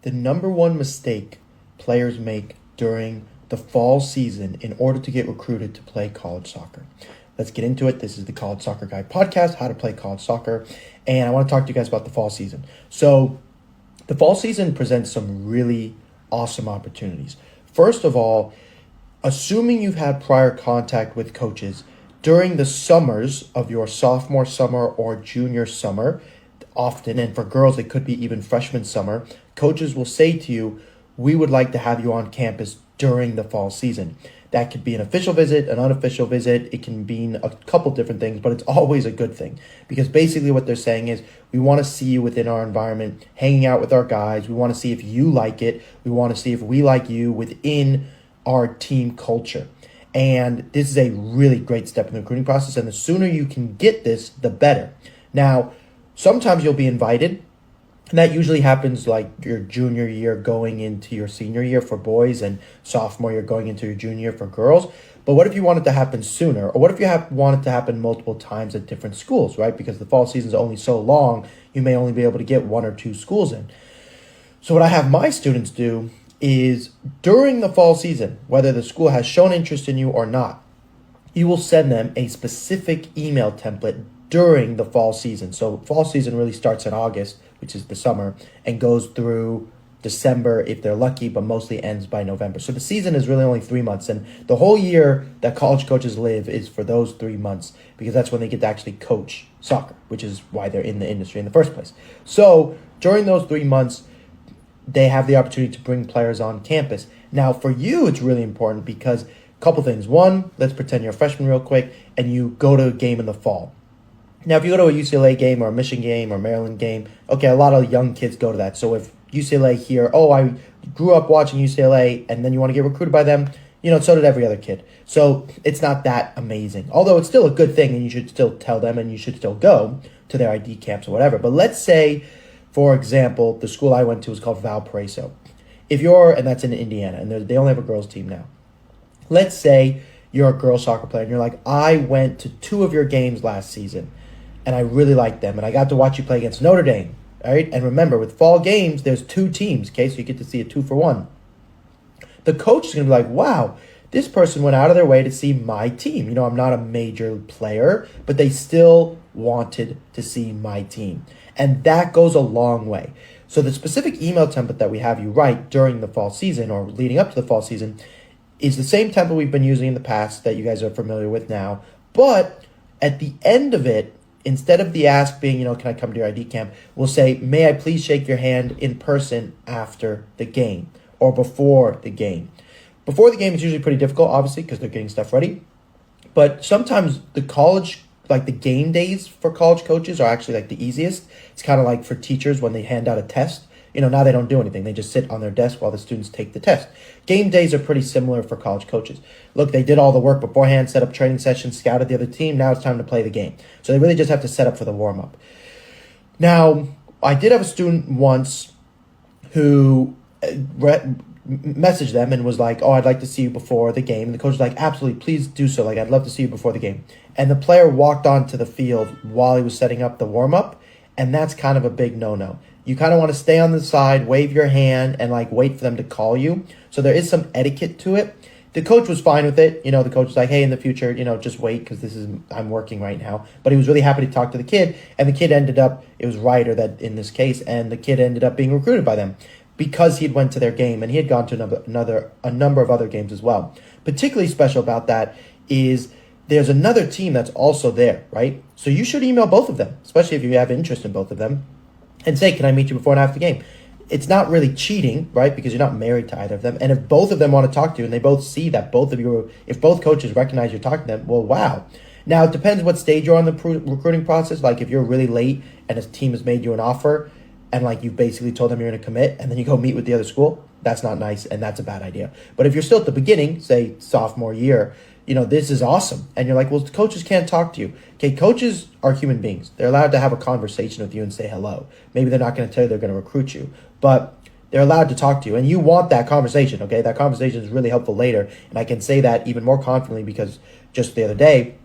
the number one mistake players make during the fall season in order to get recruited to play college soccer. Let's get into it. This is the College Soccer Guy podcast, how to play college soccer. And I want to talk to you guys about the fall season. So the fall season presents some really awesome opportunities. First of all, assuming you've had prior contact with coaches during the summers of your sophomore summer or junior summer, often, and for girls, it could be even freshman summer, coaches will say to you, we would like to have you on campus during the fall season. That could be an official visit, an unofficial visit. It can mean a couple different things, but it's always a good thing because basically what they're saying is we want to see you within our environment, hanging out with our guys. We want to see if you like it. We want to see if we like you within our team culture. And this is a really great step in the recruiting process. And the sooner you can get this, the better. Now, sometimes you'll be invited. And that usually happens like your junior year going into your senior year for boys and sophomore year going into your junior year for girls. But what if you want it to happen sooner? Or what if you want it to happen multiple times at different schools, right? Because the fall season is only so long, you may only be able to get one or two schools in. So what I have my students do is during the fall season, whether the school has shown interest in you or not, you will send them a specific email template during the fall season. So fall season really starts in August, which is the summer, and goes through December if they're lucky, but mostly ends by November. So the season is really only 3 months, and the whole year that college coaches live is for those 3 months because that's when they get to actually coach soccer, which is why they're in the industry in the first place. So during those 3 months, they have the opportunity to bring players on campus. Now, for you, it's really important because a couple things. One, let's pretend you're a freshman real quick, and you go to a game in the fall. Now, if you go to a UCLA game or a Michigan game or Maryland game, okay, a lot of young kids go to that. So if UCLA hear, oh, I grew up watching UCLA, and then you want to get recruited by them, so did every other kid. So it's not that amazing. Although it's still a good thing, and you should still tell them, and you should still go to their ID camps or whatever. But let's say, for example, the school I went to was called Valparaiso. And that's in Indiana, and they only have a girls team now. Let's say you're a girls soccer player, and you're like, I went to 2 of your games last season, and I really liked them, and I got to watch you play against Notre Dame, all right? And remember, with fall games, there's 2 teams, okay? So you get to see a 2-for-1. The coach is going to be like, wow, this person went out of their way to see my team. I'm not a major player, but they still wanted to see my team. And that goes a long way. So the specific email template that we have you write during the fall season or leading up to the fall season is the same template we've been using in the past that you guys are familiar with now. But at the end of it, instead of the ask being, can I come to your ID camp, we'll say, may I please shake your hand in person after the game or before the game. Before the game is usually pretty difficult, obviously, because they're getting stuff ready. But sometimes the game days for college coaches are actually the easiest. It's kind of like for teachers when they hand out a test. Now they don't do anything. They just sit on their desk while the students take the test. Game days are pretty similar for college coaches. Look, they did all the work beforehand, set up training sessions, scouted the other team. Now it's time to play the game. So they really just have to set up for the warm-up. Now, I did have a student once who messaged them and was like, oh, I'd like to see you before the game. And the coach was like, absolutely, please do so. I'd love to see you before the game. And the player walked onto the field while he was setting up the warm-up, and that's kind of a big no-no. You kind of want to stay on the side, wave your hand, and wait for them to call you. So there is some etiquette to it. The coach was fine with it. The coach was like, hey, in the future, just wait because I'm working right now. But he was really happy to talk to the kid. And the kid it was Ryder that in this case, and the kid ended up being recruited by them because he'd went to their game and he had gone to a number of other games as well. Particularly special about that is there's another team that's also there, right? So you should email both of them, especially if you have interest in both of them, and say, can I meet you before and after the game? It's not really cheating, right? Because you're not married to either of them. And if both of them want to talk to you and they both see that if both coaches recognize you're talking to them, well, wow. Now, it depends what stage you're on the recruiting process. If you're really late and a team has made you an offer and you've basically told them you're going to commit and then you go meet with the other school, that's not nice and that's a bad idea. But if you're still at the beginning, say sophomore year, this is awesome. And you're like, well, coaches can't talk to you. Okay, coaches are human beings. They're allowed to have a conversation with you and say hello. Maybe they're not going to tell you they're going to recruit you, but they're allowed to talk to you. And you want that conversation, okay? That conversation is really helpful later. And I can say that even more confidently because just the other day,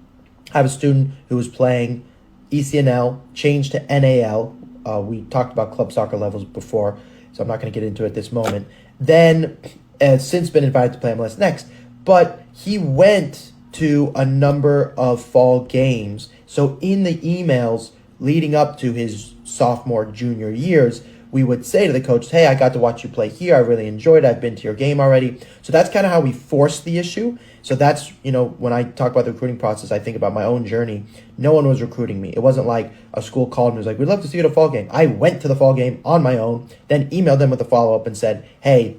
I have a student who was playing ECNL, changed to NAL. We talked about club soccer levels before. so I'm not going to get into it at this moment. Then, has since been invited to play MLS Next, but he went to a number of fall games. So in the emails leading up to his sophomore, junior years, we would say to the coach, hey, I got to watch you play here. I really enjoyed it. I've been to your game already. So that's kind of how we forced the issue. So that's, when I talk about the recruiting process, I think about my own journey. No one was recruiting me. It wasn't like a school called and was like, we'd love to see you at a fall game. I went to the fall game on my own, then emailed them with a follow-up and said, hey,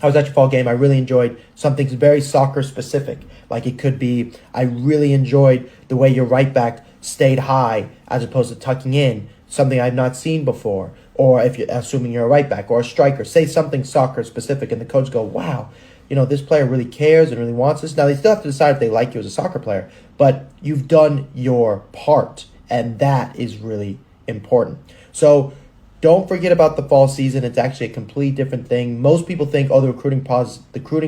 I was at your fall game. I really enjoyed something very soccer specific. Like it could be, I really enjoyed the way your right back stayed high as opposed to tucking in, something I've not seen before. Or if you're assuming you're a right back or a striker, say something soccer specific, and the coach go, wow, this player really cares and really wants this. Now they still have to decide if they like you as a soccer player, but you've done your part, and that is really important. So don't forget about the fall season. It's actually a completely different thing. Most people think, the recruiting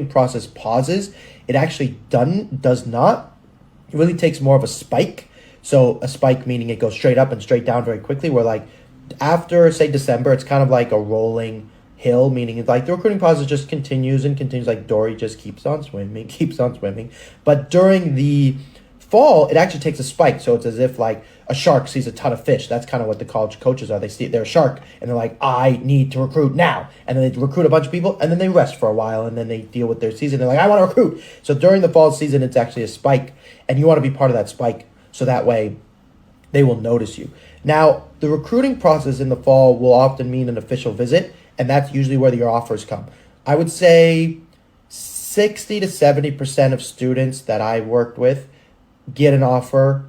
process pauses. It actually does not. It really takes more of a spike. So a spike meaning it goes straight up and straight down very quickly, where like after, say, December, it's kind of like a rolling hill, meaning it's like the recruiting process just continues and continues, like Dory just keeps on swimming. But during the fall, it actually takes a spike. So it's as if like a shark sees a ton of fish. That's kind of what the college coaches are. They're a shark and they're like, I need to recruit now. And then they recruit a bunch of people and then they rest for a while and then they deal with their season. They're like, I want to recruit. So during the fall season, it's actually a spike, and you want to be part of that spike. So that way they will notice you. Now, the recruiting process in the fall will often mean an official visit, and that's usually where your offers come. I would say 60 to 70% of students that I worked with get an offer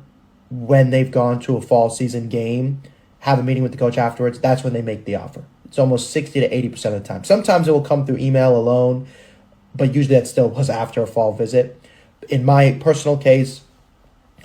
when they've gone to a fall season game, have a meeting with the coach afterwards. That's when they make the offer. It's almost 60 to 80% of the time. Sometimes it will come through email alone, but usually that still was after a fall visit. In my personal case,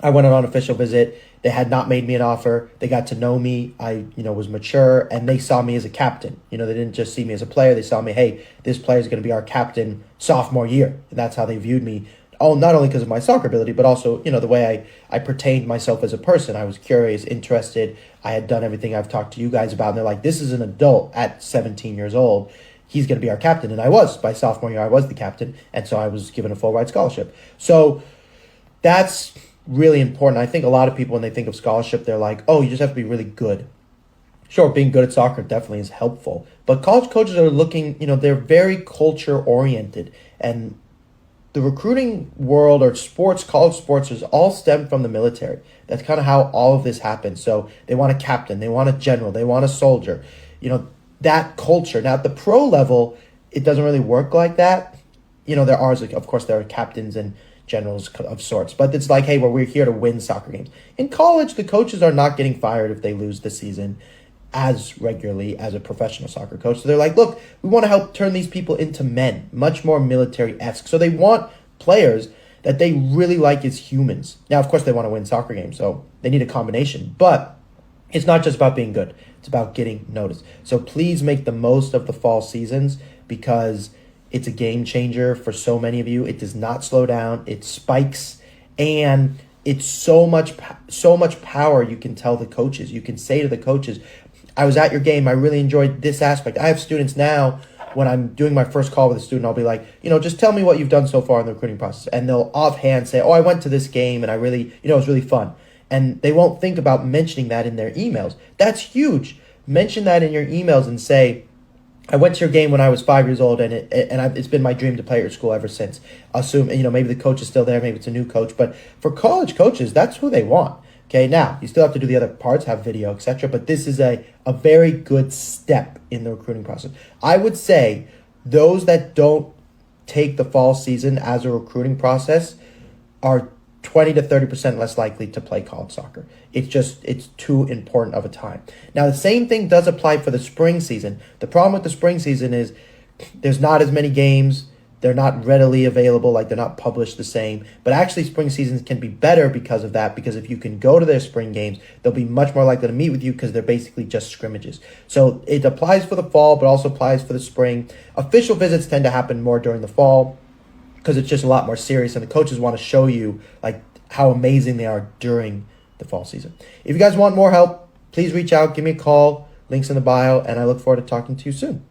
I went on an official visit. They had not made me an offer. They got to know me. I, was mature, and they saw me as a captain. They didn't just see me as a player. They saw me, hey, this player is going to be our captain sophomore year. And that's how they viewed me. Oh, not only because of my soccer ability, but also, the way I pertained myself as a person. I was curious, interested. I had done everything I've talked to you guys about. And they're like, this is an adult at 17 years old. He's going to be our captain. And I was. By sophomore year, I was the captain. And so I was given a full ride scholarship. So that's really important. I think a lot of people, when they think of scholarship, they're like, oh, you just have to be really good. Sure, being good at soccer definitely is helpful. But college coaches are looking, they're very culture oriented. And the recruiting world or sports, college sports, is all stemmed from the military. That's kind of how all of this happens. So they want a captain, they want a general, they want a soldier. That culture. Now at the pro level, it doesn't really work like that. There are, of course, there are captains and generals of sorts, but it's like, hey, we're here to win soccer games. In college, the coaches are not getting fired if they lose the season as regularly as a professional soccer coach. So they're like, look, we want to help turn these people into men, much more military-esque. So they want players that they really like as humans. Now, of course, they want to win soccer games, so they need a combination, but it's not just about being good. It's about getting noticed. So please make the most of the fall seasons, because it's a game changer for so many of you. It does not slow down. It spikes, and it's so much power you can tell the coaches. You can say to the coaches, I was at your game. I really enjoyed this aspect. I have students now, when I'm doing my first call with a student, I'll be like, just tell me what you've done so far in the recruiting process. And they'll offhand say, oh, I went to this game and I really, it was really fun. And they won't think about mentioning that in their emails. That's huge. Mention that in your emails and say, I went to your game when I was 5 years old, and it's been my dream to play at your school ever since. Assume, maybe the coach is still there, maybe it's a new coach, but for college coaches, that's who they want. Okay, now, you still have to do the other parts, have video, etc., but this is a very good step in the recruiting process. I would say those that don't take the fall season as a recruiting process are 20 to 30% less likely to play college soccer. It's too important of a time. Now, the same thing does apply for the spring season. The problem with the spring season is there's not as many games. They're not readily available, like they're not published the same. But actually, spring seasons can be better because of that, because if you can go to their spring games, they'll be much more likely to meet with you because they're basically just scrimmages. So it applies for the fall, but also applies for the spring. Official visits tend to happen more during the fall because it's just a lot more serious, and the coaches want to show you like how amazing they are during the fall season. If you guys want more help, please reach out, give me a call, links in the bio, and I look forward to talking to you soon.